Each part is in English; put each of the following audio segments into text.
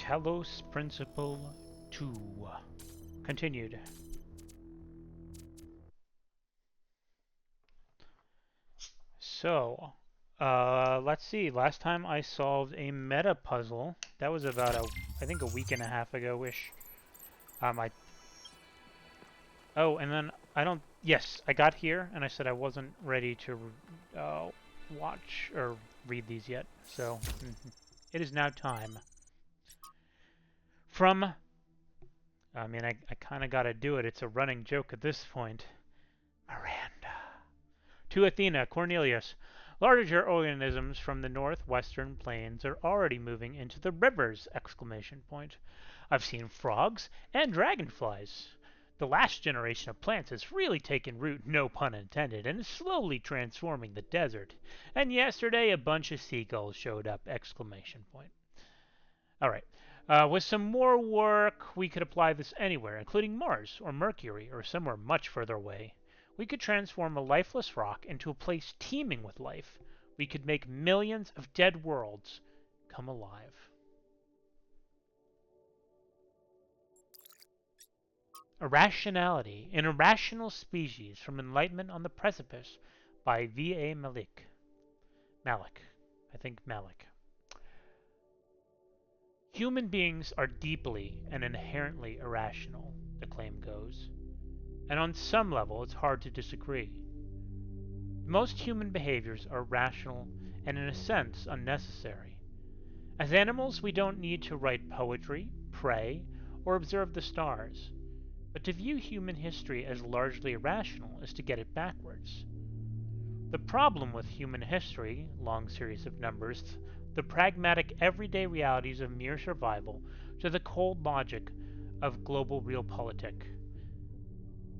Talos Principle 2. Continued. So, let's see. Last time I solved a meta puzzle. That was about I think a week and a half ago-ish. I. Oh, and then I don't. Yes, I got here and I said I wasn't ready to watch or read these yet. So, it is now time. From. I mean, I kind of got to do it. It's a running joke at this point. Miranda. To Athena, Cornelius. Larger organisms from the northwestern plains are already moving into the rivers! I've seen frogs and dragonflies. The last generation of plants has really taken root, no pun intended, and is slowly transforming the desert. And yesterday a bunch of seagulls showed up! Alright. With some more work, we could apply this anywhere, including Mars or Mercury or somewhere much further away. We could transform a lifeless rock into a place teeming with life. We could make millions of dead worlds come alive. Irrationality, an irrational species from Enlightenment on the Precipice by V.A. Malik. I think Malik. Human beings are deeply and inherently irrational, the claim goes. And on some level, it's hard to disagree. Most human behaviors are rational and in a sense unnecessary. As animals, we don't need to write poetry, pray, or observe the stars. But to view human history as largely irrational is to get it backwards. The problem with human history, long series of numbers, the pragmatic everyday realities of mere survival to the cold logic of global realpolitik,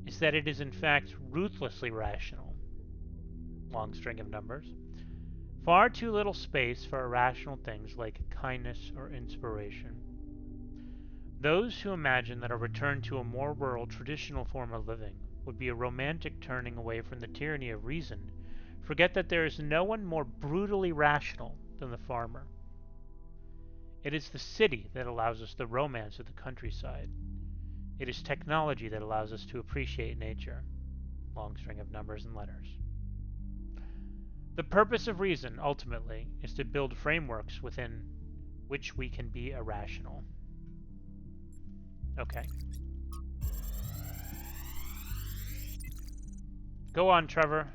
is that it is in fact ruthlessly rational. Long string of numbers. Far too little space for irrational things like kindness or inspiration. Those who imagine that a return to a more rural, traditional form of living would be a romantic turning away from the tyranny of reason forget that there is no one more brutally rational than the farmer. It is the city that allows us the romance of the countryside. It is technology that allows us to appreciate nature. Long string of numbers and letters. The purpose of reason, ultimately, is to build frameworks within which we can be irrational. Okay. Go on, Trevor.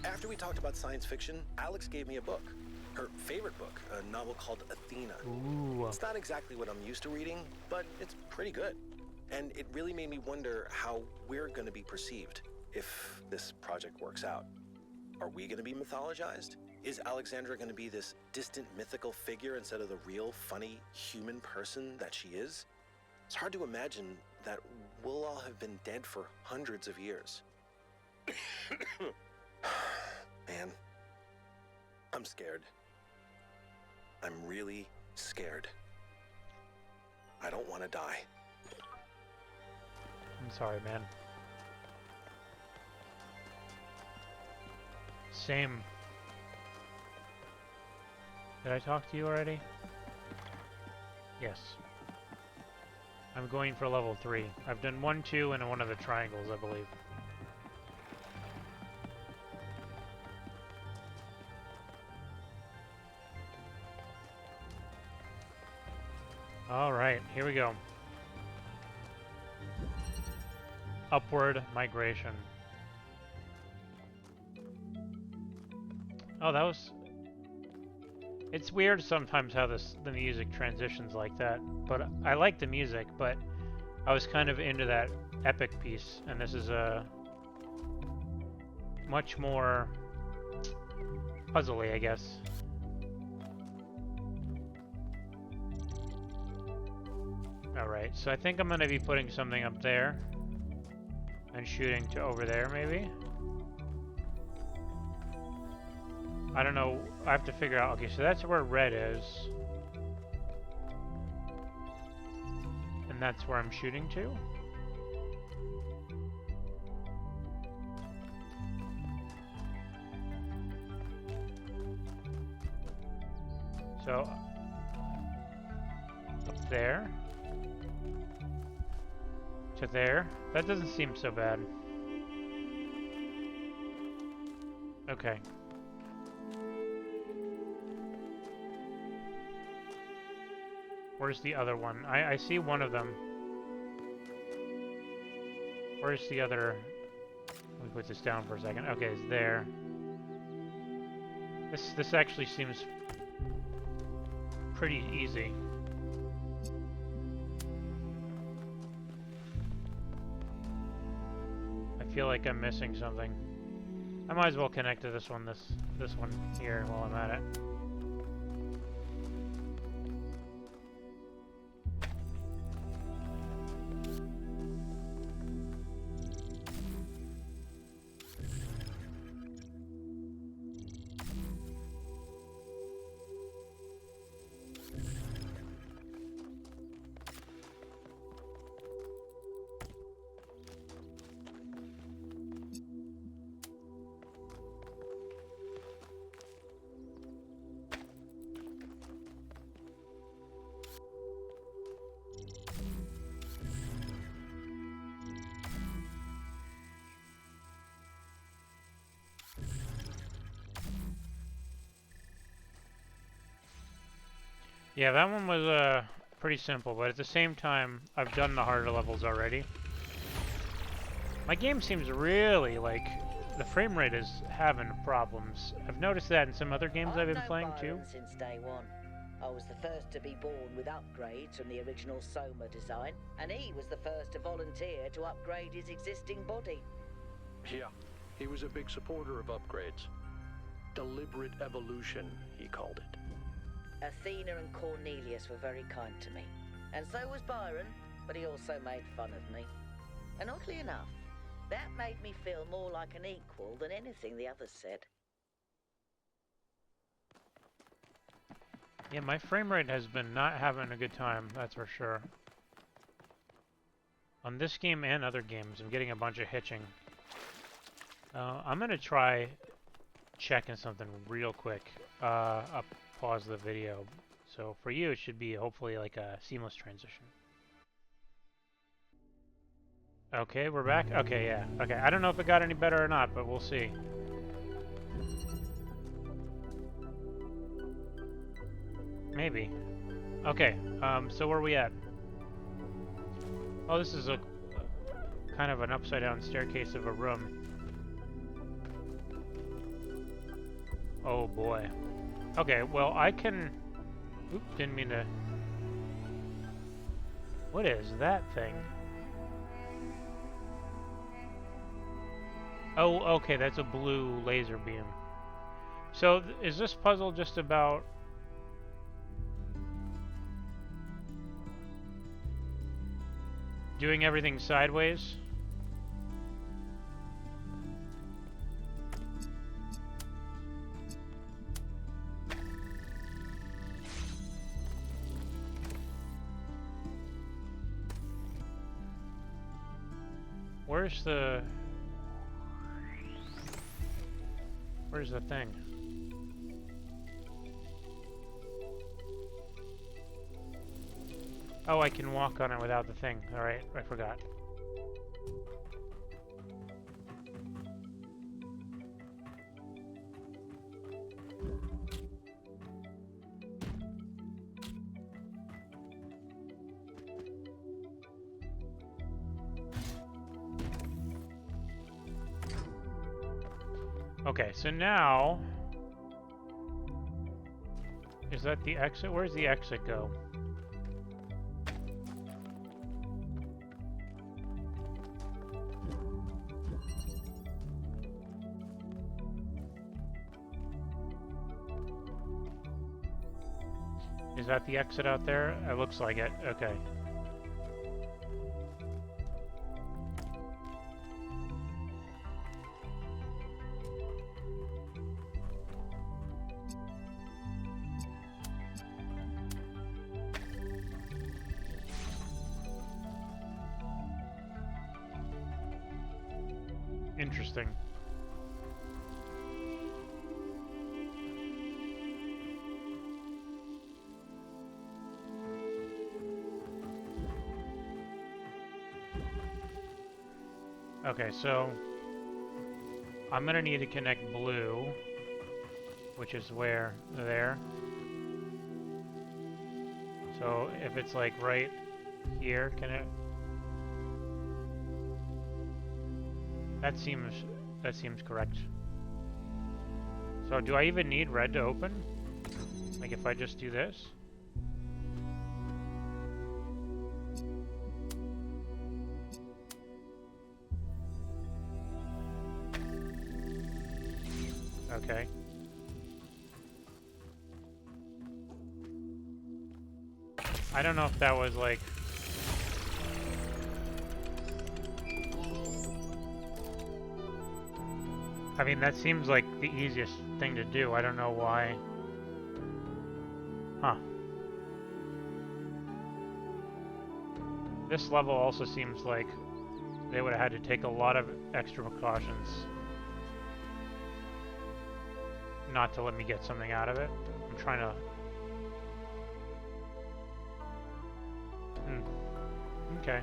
After we talked about science fiction, Alex gave me a book. Her favorite book, a novel called Athena. Ooh. It's not exactly what I'm used to reading, but it's pretty good. And it really made me wonder how we're going to be perceived if this project works out. Are we going to be mythologized? Is Alexandra going to be this distant mythical figure instead of the real, funny, human person that she is? It's hard to imagine that we'll all have been dead for hundreds of years. Man, I'm scared. I'm really scared. I don't want to die. I'm sorry, man. Same. Did I talk to you already? Yes. I'm going for level 3. I've done 1, 2, and one of the triangles, I believe. Alright, here we go. Upward migration. Oh, that was... It's weird sometimes how the music transitions like that, but I like the music, but I was kind of into that epic piece, and this is a much more puzzly, I guess. Alright, so I think I'm going to be putting something up there and shooting to over there, maybe? I don't know. I have to figure out. Okay, so that's where red is. And that's where I'm shooting to. So, up there. To there. That doesn't seem so bad. Okay. Where's the other one? I see one of them. Where's the other? Let me put this down for a second. Okay, it's there. This actually seems pretty easy. I feel like I'm missing something. I might as well connect to this one here while I'm at it. Yeah, that one was pretty simple, but at the same time, I've done the harder levels already. My game seems really like the frame rate is having problems. I've noticed that in some other games I've been playing too. Since day one. I was the first to be born with upgrades from the original Soma design, and he was the first to volunteer to upgrade his existing body. Yeah, he was a big supporter of upgrades. Deliberate evolution, he called it. Athena and Cornelius were very kind to me. And so was Byron, but he also made fun of me. And oddly enough, that made me feel more like an equal than anything the others said. Yeah, my frame rate has been not having a good time, that's for sure. On this game and other games, I'm getting a bunch of hitching. I'm gonna try checking something real quick. I'll pause the video. So for you, it should be hopefully like a seamless transition. Okay, we're back? Okay, yeah. Okay, I don't know if it got any better or not, but we'll see. Maybe. Okay, so where are we at? Oh, this is a kind of an upside down staircase of a room. Oh boy. Okay, well I can... Oop, didn't mean to... What is that thing? Oh, okay, that's a blue laser beam. So, is this puzzle just about... doing everything sideways? Where's the thing? Oh, I can walk on it without the thing. Alright, I forgot. Okay, so now... Is that the exit? Where's the exit go? Is that the exit out there? It looks like it. Okay. Interesting. Okay, so I'm gonna need to connect blue, which is where? There. So if it's like right here, can it? That seems correct. So do I even need red to open? Like if I just do this? Okay. I don't know if that was like... I mean, that seems like the easiest thing to do. I don't know why. Huh. This level also seems like they would have had to take a lot of extra precautions not to let me get something out of it. I'm trying to... Okay.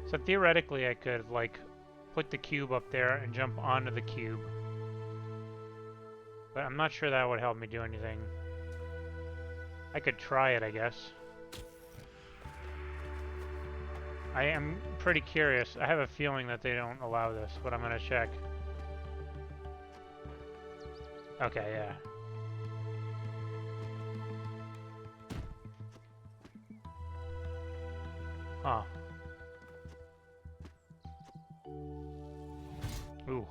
So theoretically I could, like, put the cube up there and jump onto the cube. But I'm not sure that would help me do anything. I could try it, I guess. I am pretty curious. I have a feeling that they don't allow this, but I'm gonna check. Okay, yeah. Huh. Ooh.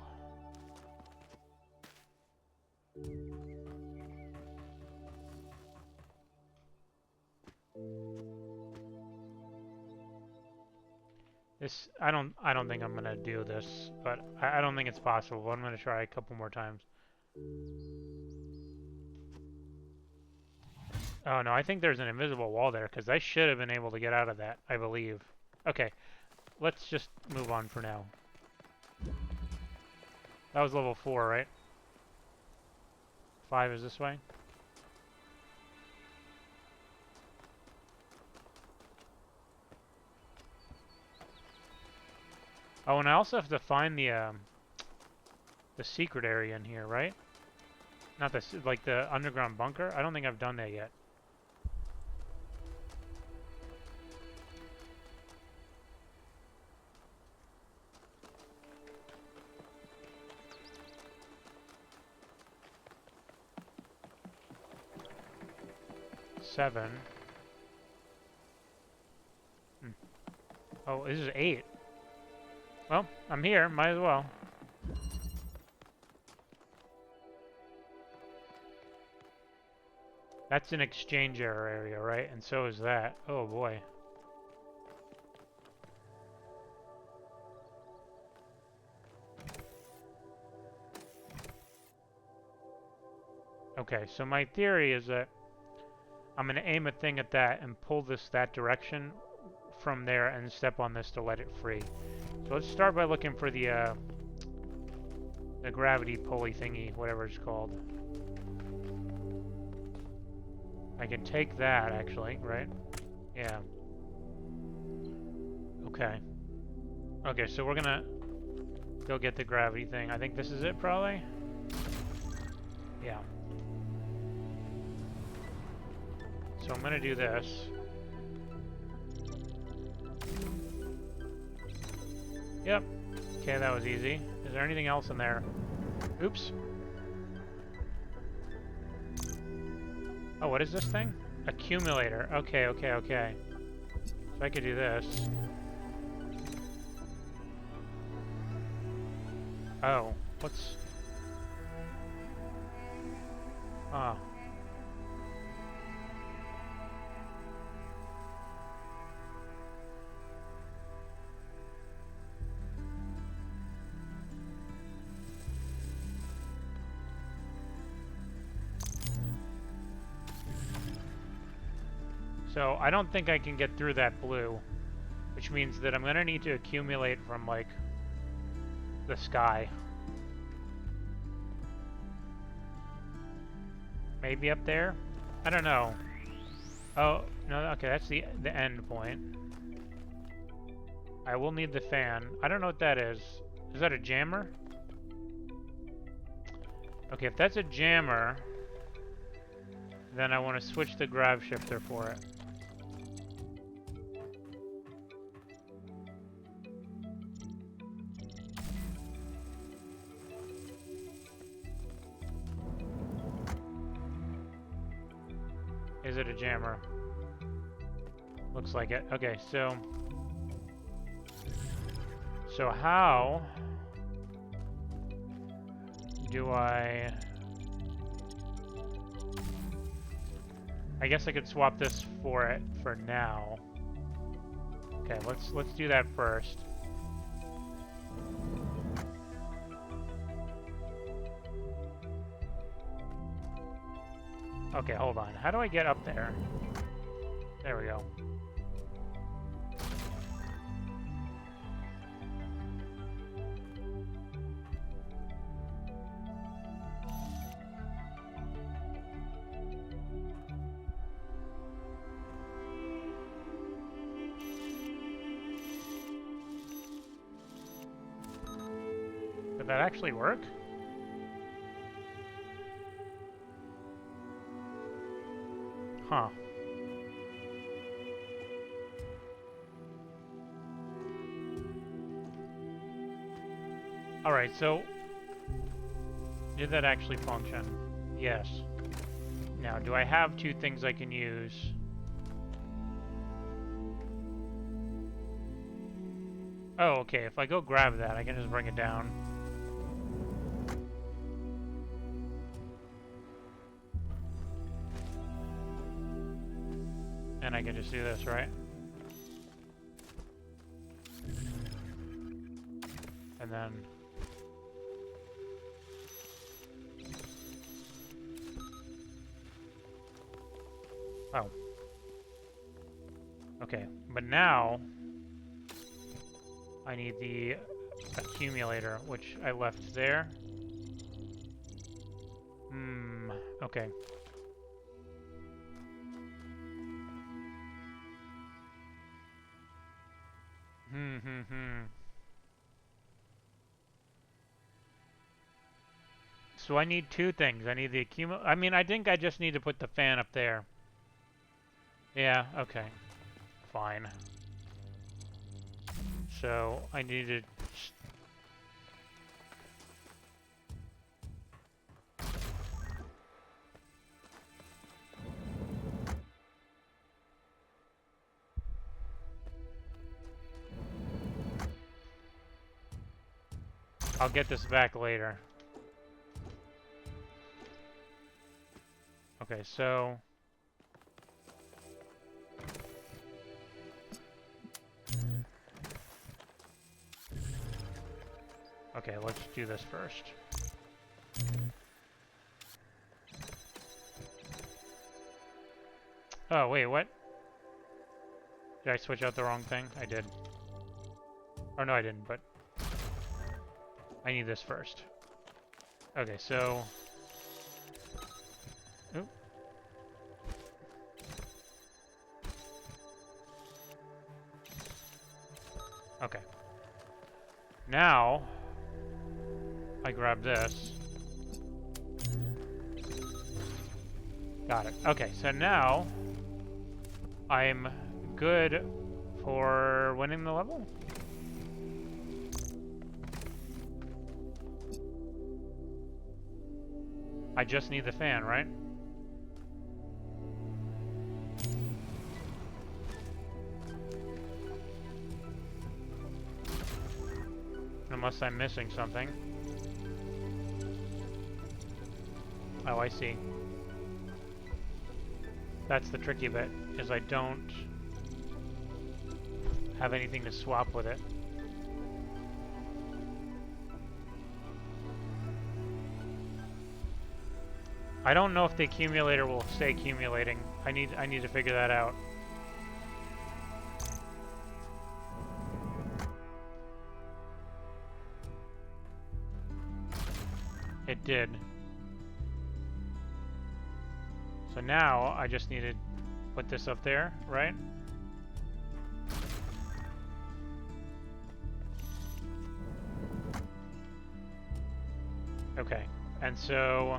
This, I don't think I'm gonna do this, but I don't think it's possible, but I'm gonna try a couple more times. Oh no, I think there's an invisible wall there, because I should have been able to get out of that, I believe. Okay, let's just move on for now. That was level 4, right? 5 is this way? Oh, and I also have to find the secret area in here, right? Not the, like the underground bunker? I don't think I've done that yet. Seven. Oh, this is 8. Well, I'm here. Might as well. That's an exchange error area, right? And so is that. Oh boy. Okay, so my theory is that I'm going to aim a thing at that and pull this that direction from there and step on this to let it free. So let's start by looking for the gravity pulley thingy, whatever it's called. I can take that, actually, right? Yeah. Okay. Okay, so we're gonna go get the gravity thing. I think this is it, probably? Yeah. So I'm gonna do this. Yep. Okay, that was easy. Is there anything else in there? Oops. Oh, what is this thing? Accumulator. Okay, okay, okay. So I could do this. Oh, what's... Oh. So I don't think I can get through that blue, which means that I'm gonna need to accumulate from like the sky. Maybe up there? I don't know. Oh, no, okay, that's the end point. I will need the fan. I don't know what that is. Is that a jammer? Okay, if that's a jammer, then I want to switch the grav shifter for it. Is it a jammer? Looks like it. Okay, so how do I guess I could swap this for it for now. Okay, let's do that first. Okay, hold on. How do I get up there? There we go. Did that actually work? Huh. Alright, so did that actually function? Yes. Now, do I have two things I can use? Oh, okay, if I go grab that, I can just bring it down. And I can just do this, right? And then... Oh. Okay, but now... I need the accumulator, which I left there. Okay. So I need two things. I need the I mean, I think I just need to put the fan up there. Yeah, okay. Fine. So I need to... I'll get this back later. Okay, so... Okay, let's do this first. Oh, wait, what? Did I switch out the wrong thing? I did. Or no, I didn't, but... I need this first. Okay, so... Oop. Okay. Now... I grab this. Got it. Okay, so now... I'm good for winning the level? I just need the fan, right? Unless I'm missing something. Oh, I see. That's the tricky bit, is I don't have anything to swap with it. I don't know if the accumulator will stay accumulating. I need to figure that out. it did. So now I just need to put this up there, right? Okay, and so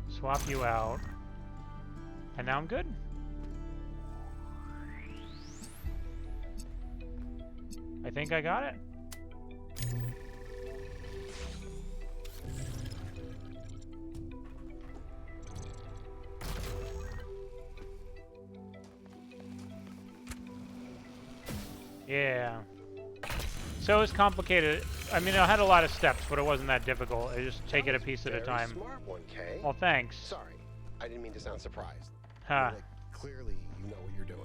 swap you out, and now I'm good. I think I got it. Yeah. So it's complicated. I mean, I had a lot of steps, but it wasn't that difficult. I just take it a piece at a time. Smart one, Kay. Well, thanks. Sorry, I didn't mean to sound surprised. Huh. Like, clearly, you know what you're doing.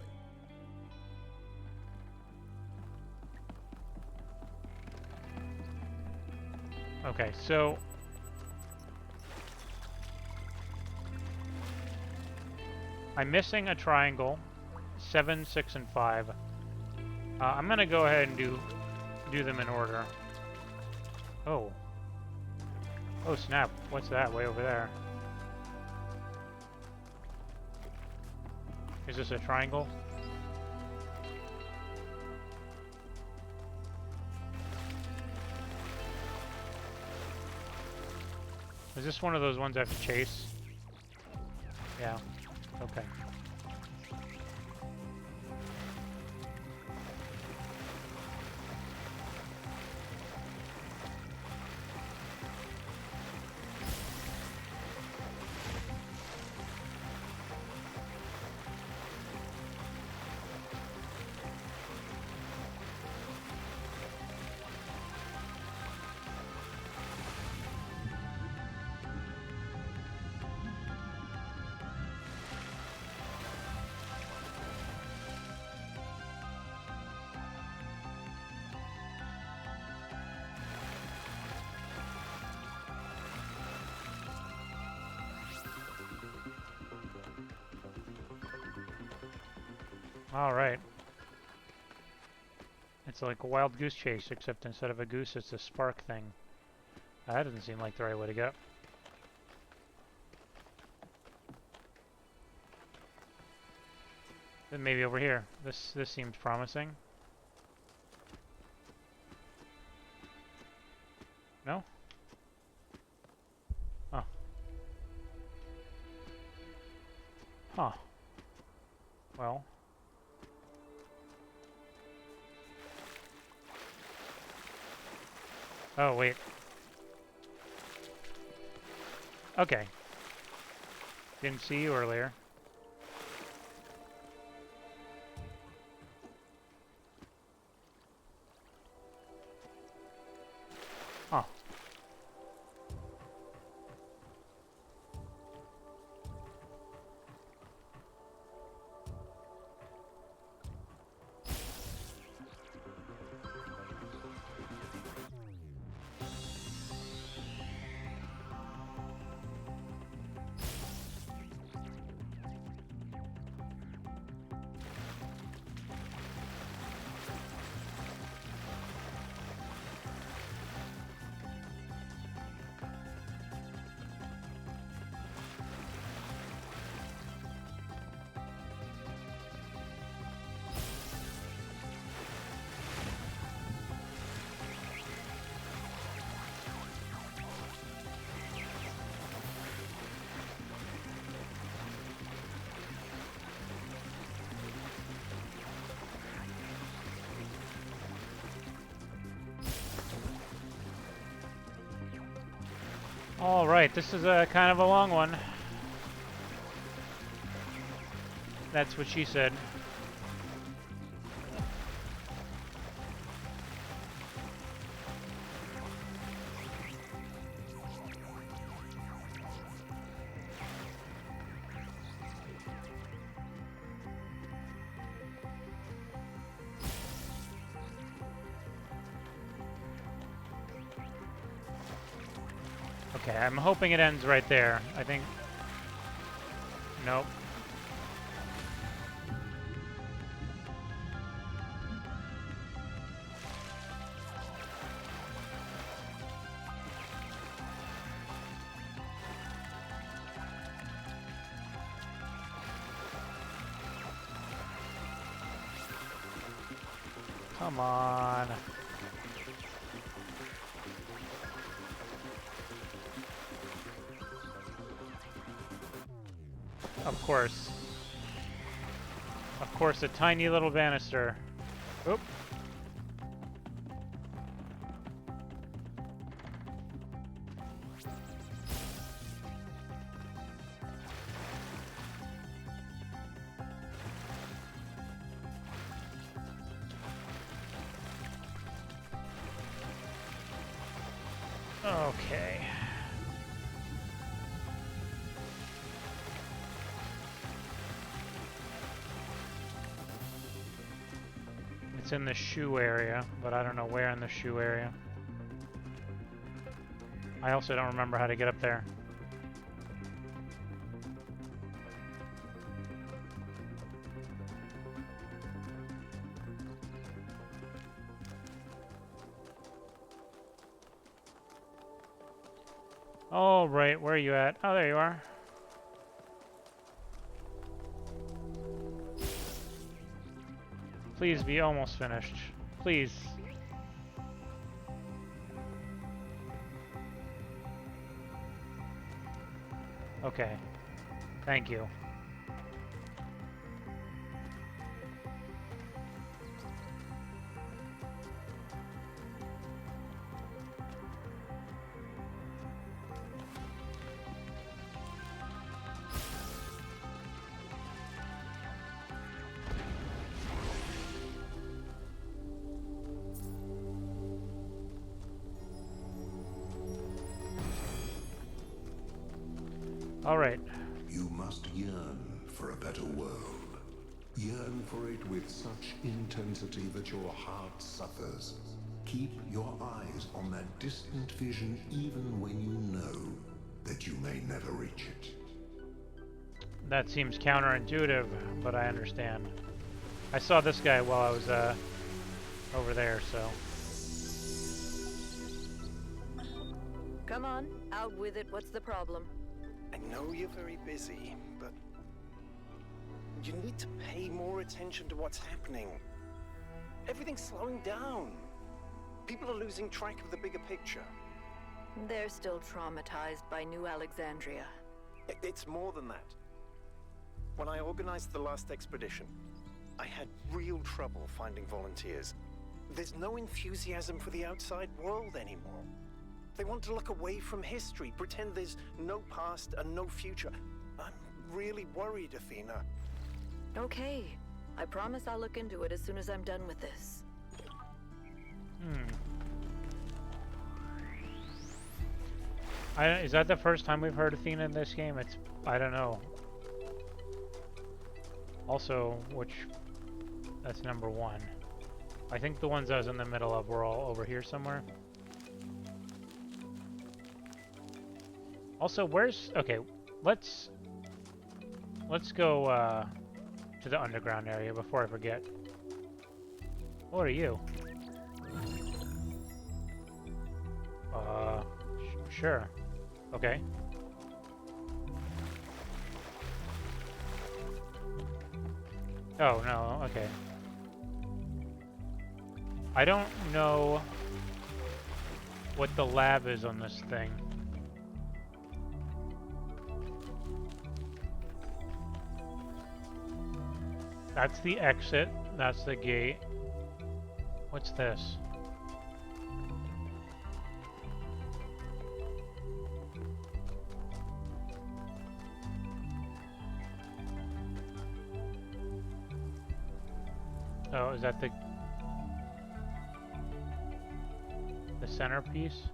Okay, so I'm missing a triangle, 7, 6, and 5. I'm gonna go ahead and do them in order. Oh. Oh snap! What's that way over there? Is this a triangle? Is this one of those ones I have to chase? Yeah. Okay. Alright. It's like a wild goose chase, except instead of a goose, it's a spark thing. That doesn't seem like the right way to go. Then maybe over here. This seems promising. No? Oh. Huh. Well. Oh, wait. Okay. Didn't see you earlier. Huh. All right, this is a kind of a long one. That's what she said. Okay, I'm hoping it ends right there. I think... Nope. Come on. Of course. Of course, a tiny little banister. Oop. Okay. It's in the shoe area, but I don't know where in the shoe area. I also don't remember how to get up there. Oh, right, where are you at? Oh, there you are. Please be almost finished. Please. Okay. Thank you. All right. You must yearn for a better world. Yearn for it with such intensity that your heart suffers. Keep your eyes on that distant vision even when you know that you may never reach it. That seems counterintuitive, but I understand. I saw this guy while I was over there, so. Come on, out with it. What's the problem? I know you're very busy, but you need to pay more attention to what's happening. Everything's slowing down. People are losing track of the bigger picture. They're still traumatized by New Alexandria. It's more than that. When I organized the last expedition, I had real trouble finding volunteers. There's no enthusiasm for the outside world anymore. They want to look away from history, pretend there's no past and no future. I'm really worried, Athena. Okay. I promise I'll look into it as soon as I'm done with this. Is that the first time we've heard Athena in this game? I don't know. Also, that's number 1. I think the ones I was in the middle of were all over here somewhere. Also, okay, let's go to the underground area before I forget. What are you? Sure. Okay. Oh, no, okay. I don't know what the lab is on this thing. That's the exit. That's the gate. What's this? Oh, is that the centerpiece?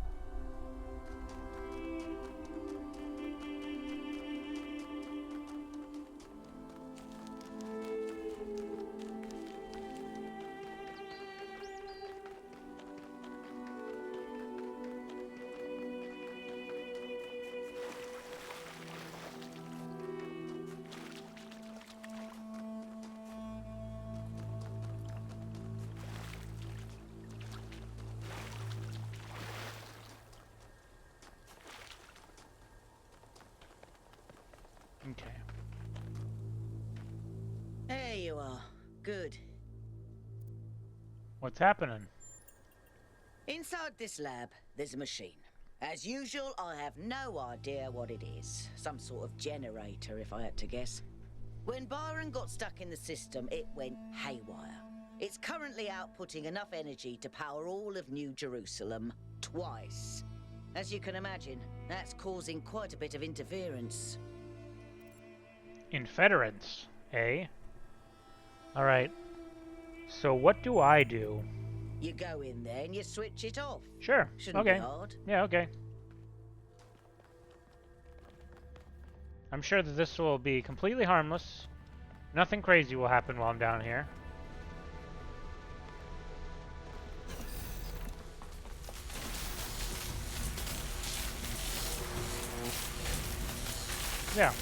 Okay. There you are. Good. What's happening? Inside this lab, there's a machine. As usual, I have no idea what it is. Some sort of generator, if I had to guess. When Byron got stuck in the system, it went haywire. It's currently outputting enough energy to power all of New Jerusalem twice. As you can imagine, that's causing quite a bit of interference. Interference, eh? Alright. So what do I do? You go in there and you switch it off. Sure. Shouldn't Okay. be hard. Yeah, okay. I'm sure that this will be completely harmless. Nothing crazy will happen while I'm down here. Yeah.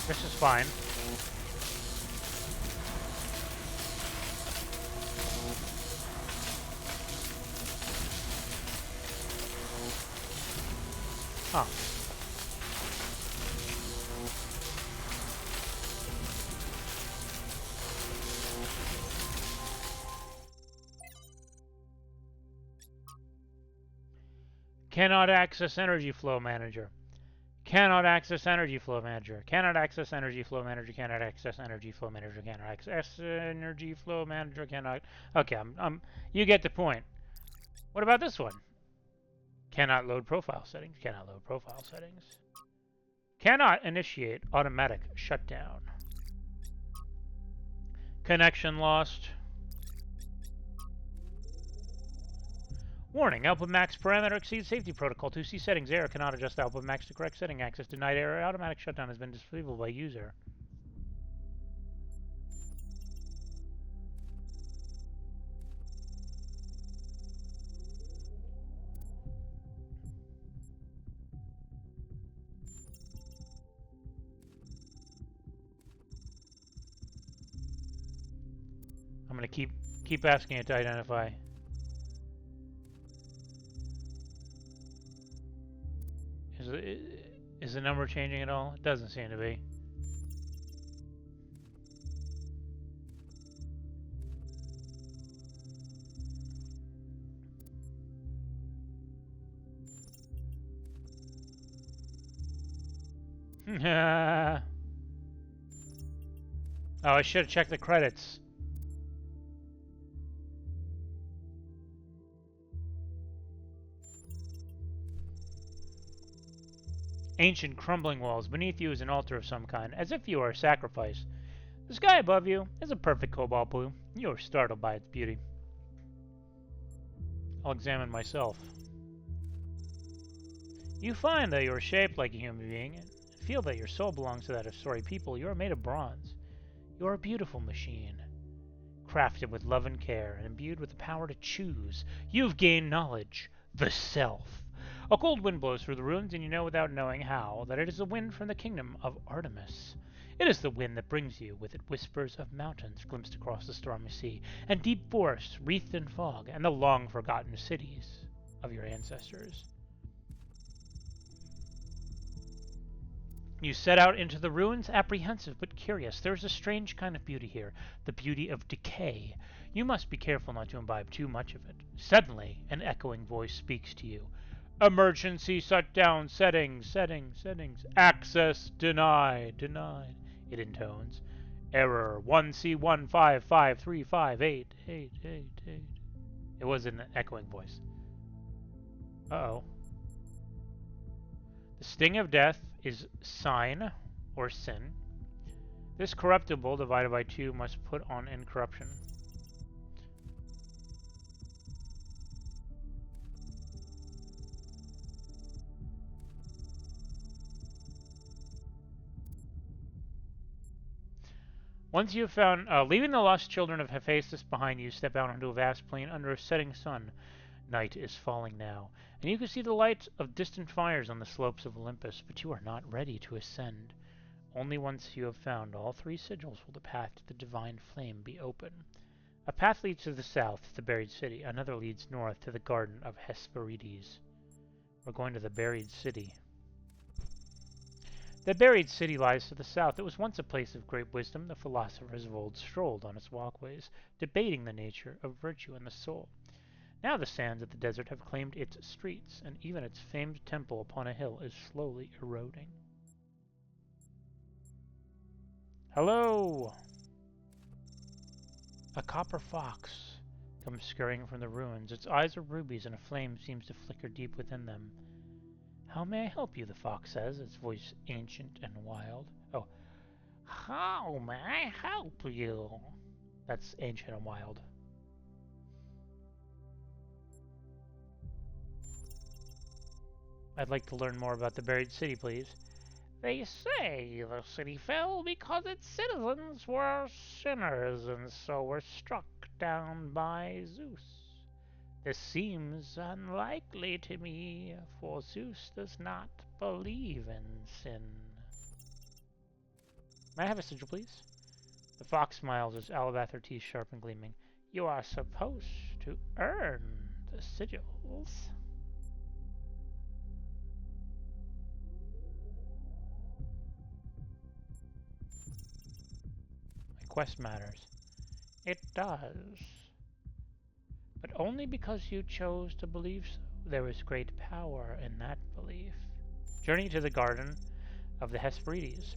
This is fine. Huh. Cannot access energy flow manager. Cannot access energy flow manager. Cannot access energy flow manager. Cannot access energy flow manager. Cannot access energy flow manager. Cannot. Okay, you get the point. What about this one? Cannot load profile settings. Cannot load profile settings. Cannot initiate automatic shutdown. Connection lost. Warning, output max parameter exceeds safety protocol. 2C settings error, cannot adjust output max to correct setting. Access denied error. Automatic shutdown has been disabled by user. I'm gonna keep asking it to identify. Is the number changing at all? It doesn't seem to be. Oh, I should have checked the credits. Ancient crumbling walls. Beneath you is an altar of some kind, as if you are a sacrifice. The sky above you is a perfect cobalt blue. You are startled by its beauty. I'll examine myself. You find that you are shaped like a human being, and feel that your soul belongs to that of sorry people. You are made of bronze. You are a beautiful machine, crafted with love and care, and imbued with the power to choose. You've gained knowledge, the self. A cold wind blows through the ruins, and you know without knowing how that it is the wind from the kingdom of Artemis. It is the wind that brings you with it whispers of mountains glimpsed across the stormy sea, and deep forests wreathed in fog, and the long-forgotten cities of your ancestors. You set out into the ruins, apprehensive but curious. There is a strange kind of beauty here, the beauty of decay. You must be careful not to imbibe too much of it. Suddenly, an echoing voice speaks to you. Emergency shutdown settings. Access denied. It intones. Error 1C1553588888. It was an echoing voice. Uh-oh. The sting of death is sign, or sin. This corruptible divided by 2 must put on incorruption. Once you have found, leaving the lost children of Hephaestus behind you, step out onto a vast plain under a setting sun. Night is falling now, and you can see the light of distant fires on the slopes of Olympus, but you are not ready to ascend. Only once you have found all 3 sigils will the path to the divine flame be open. A path leads to the south, to the buried city. Another leads north, to the garden of Hesperides. We're going to the buried city. The buried city lies to the south. It was once a place of great wisdom. The philosophers of old strolled on its walkways, debating the nature of virtue and the soul. Now the sands of the desert have claimed its streets, and even its famed temple upon a hill is slowly eroding. Hello! A copper fox comes scurrying from the ruins. Its eyes are rubies, and a flame seems to flicker deep within them. How may I help you? The fox says, its voice ancient and wild. Oh, how may I help you? That's ancient and wild. I'd like to learn more about the buried city, please. They say the city fell because its citizens were sinners and so were struck down by Zeus. This seems unlikely to me, for Zeus does not believe in sin. May I have a sigil, please? The fox smiles, his alabaster teeth sharp and gleaming. You are supposed to earn the sigils. My quest matters. It does. But only because you chose to believe so. There is great power in that belief. Journey to the garden of the Hesperides.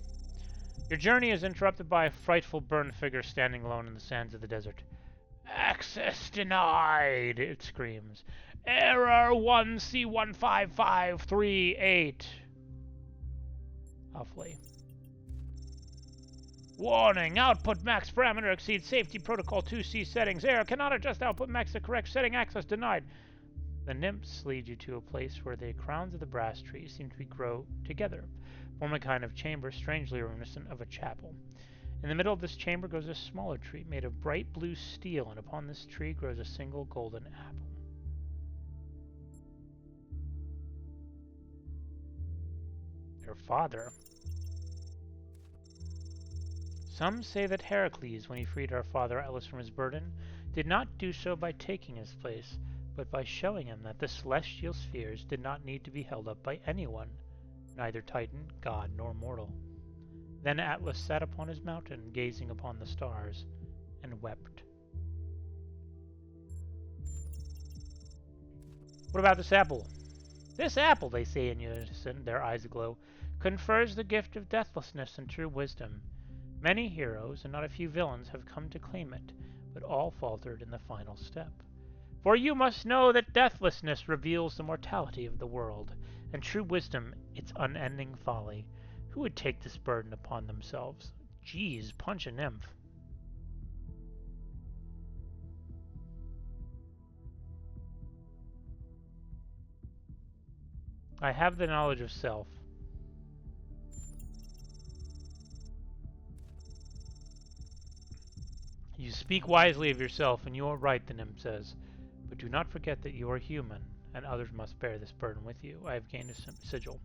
Your journey is interrupted by a frightful burned figure standing alone in the sands of the desert. Access denied, it screams. Error 1C15538. I'll flee. Warning, output max parameter exceeds safety protocol 2C settings. Error cannot adjust output max to correct setting. Access denied. The nymphs lead you to a place where the crowns of the brass trees seem to grow together, form a kind of chamber strangely reminiscent of a chapel. In the middle of this chamber grows a smaller tree made of bright blue steel, and upon this tree grows a single golden apple. Their father. Some say that Heracles, when he freed our father Atlas from his burden, did not do so by taking his place, but by showing him that the celestial spheres did not need to be held up by anyone, neither Titan, god, nor mortal. Then Atlas sat upon his mountain, gazing upon the stars, and wept. What about this apple? This apple, they say in unison, their eyes aglow, confers the gift of deathlessness and true wisdom. Many heroes and not a few villains have come to claim it, but all faltered in the final step. For you must know that deathlessness reveals the mortality of the world, and true wisdom its unending folly. Who would take this burden upon themselves? Geez, punch a nymph. I have the knowledge of self. You speak wisely of yourself, and you are right, the nymph says. But do not forget that you are human, and others must bear this burden with you. I have gained a sigil.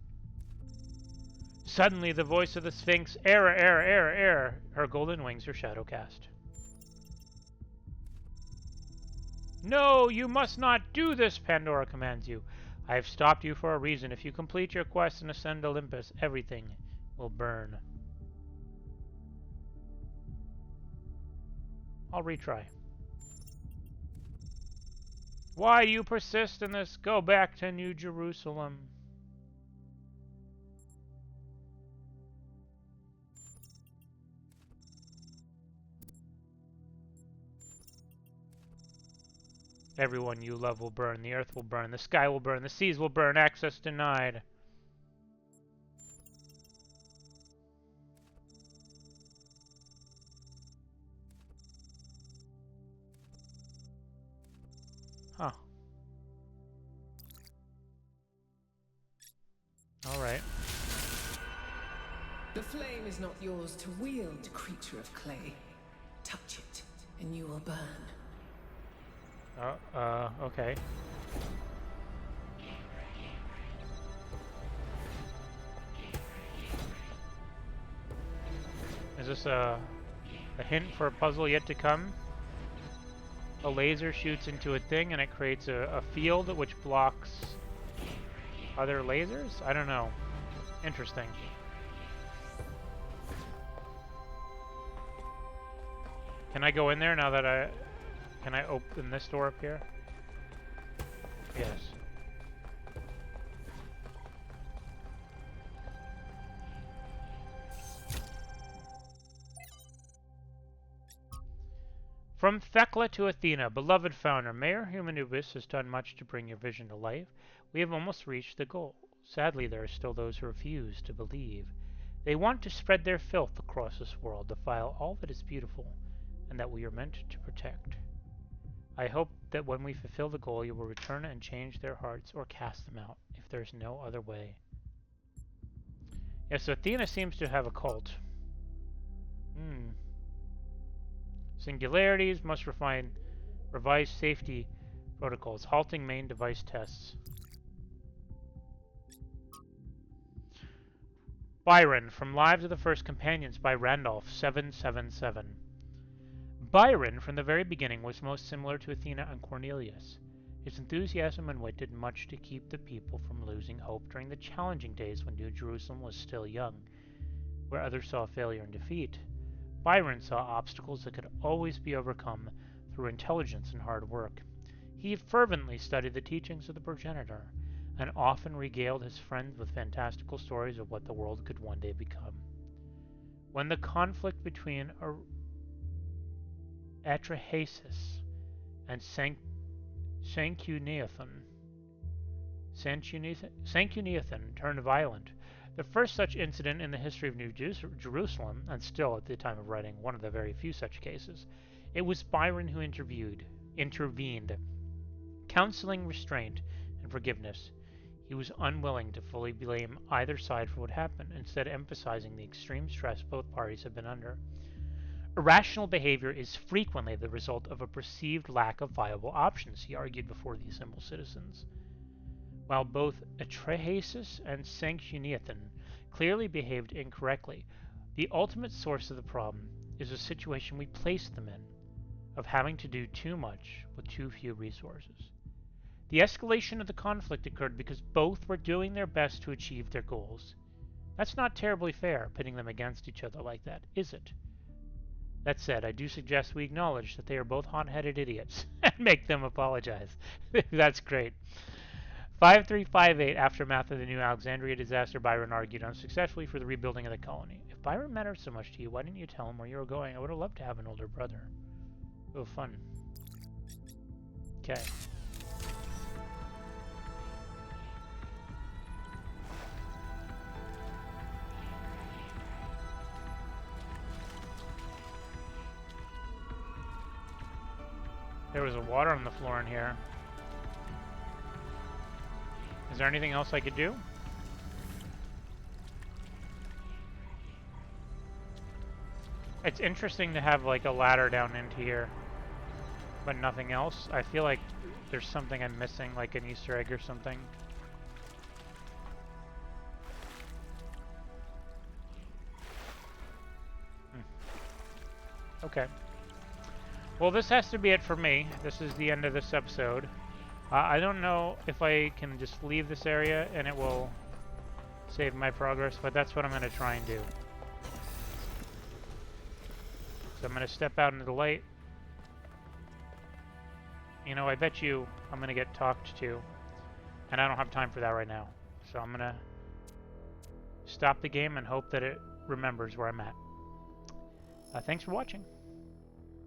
Suddenly, the voice of the Sphinx, error, error, error, error. Her golden wings are shadow cast. No, you must not do this, Pandora commands you. I have stopped you for a reason. If you complete your quest and ascend Olympus, everything will burn. I'll retry. Why do you persist in this? Go back to New Jerusalem. Everyone you love will burn. The earth will burn. The sky will burn. The seas will burn. Access denied. Huh. Alright. The flame is not yours to wield, creature of clay. Touch it, and you will burn. Okay. Is this a hint for a puzzle yet to come? A laser shoots into a thing and it creates a field which blocks other lasers? I don't know. Interesting. Can I go in there now that I... Can I open this door up here? Yes. From Thecla to Athena, beloved founder, Mayor Humanubis has done much to bring your vision to life. We have almost reached the goal. Sadly, there are still those who refuse to believe. They want to spread their filth across this world, defile all that is beautiful, and that we are meant to protect. I hope that when we fulfill the goal, you will return and change their hearts or cast them out, if there is no other way. Yes, so Athena seems to have a cult. Singularities must revise safety protocols, halting main device tests. Byron, from Lives of the First Companions by Randolph 777. Byron, from the very beginning, was most similar to Athena and Cornelius. His enthusiasm and wit did much to keep the people from losing hope during the challenging days when New Jerusalem was still young, where others saw failure and defeat. Byron saw obstacles that could always be overcome through intelligence and hard work. He fervently studied the teachings of the progenitor, and often regaled his friends with fantastical stories of what the world could one day become. When the conflict between Atrahasis and Sanchuniathon turned violent, the first such incident in the history of New Jerusalem, and still at the time of writing one of the very few such cases, it was Byron who intervened, counseling restraint and forgiveness. He was unwilling to fully blame either side for what happened, instead emphasizing the extreme stress both parties had been under. Irrational behavior is frequently the result of a perceived lack of viable options, he argued before the assembled citizens. While both Atrahasis and Sanchuniathon clearly behaved incorrectly, the ultimate source of the problem is the situation we place them in, of having to do too much with too few resources. The escalation of the conflict occurred because both were doing their best to achieve their goals. That's not terribly fair, pitting them against each other like that, is it? That said, I do suggest we acknowledge that they are both hot-headed idiots and make them apologize. That's great. 5358, Aftermath of the New Alexandria disaster, Byron argued unsuccessfully for the rebuilding of the colony. If Byron mattered so much to you, why didn't you tell him where you were going? I would have loved to have an older brother. Oh, fun. Okay. There was a water on the floor in here. Is there anything else I could do? It's interesting to have like a ladder down into here, but nothing else. I feel like there's something I'm missing, like an Easter egg or something. Okay. Well, this has to be it for me. This is the end of this episode. I don't know if I can just leave this area and it will save my progress, but that's what I'm going to try and do. So I'm going to step out into the light. You know, I bet you I'm going to get talked to, and I don't have time for that right now. So I'm going to stop the game and hope that it remembers where I'm at. Thanks for watching.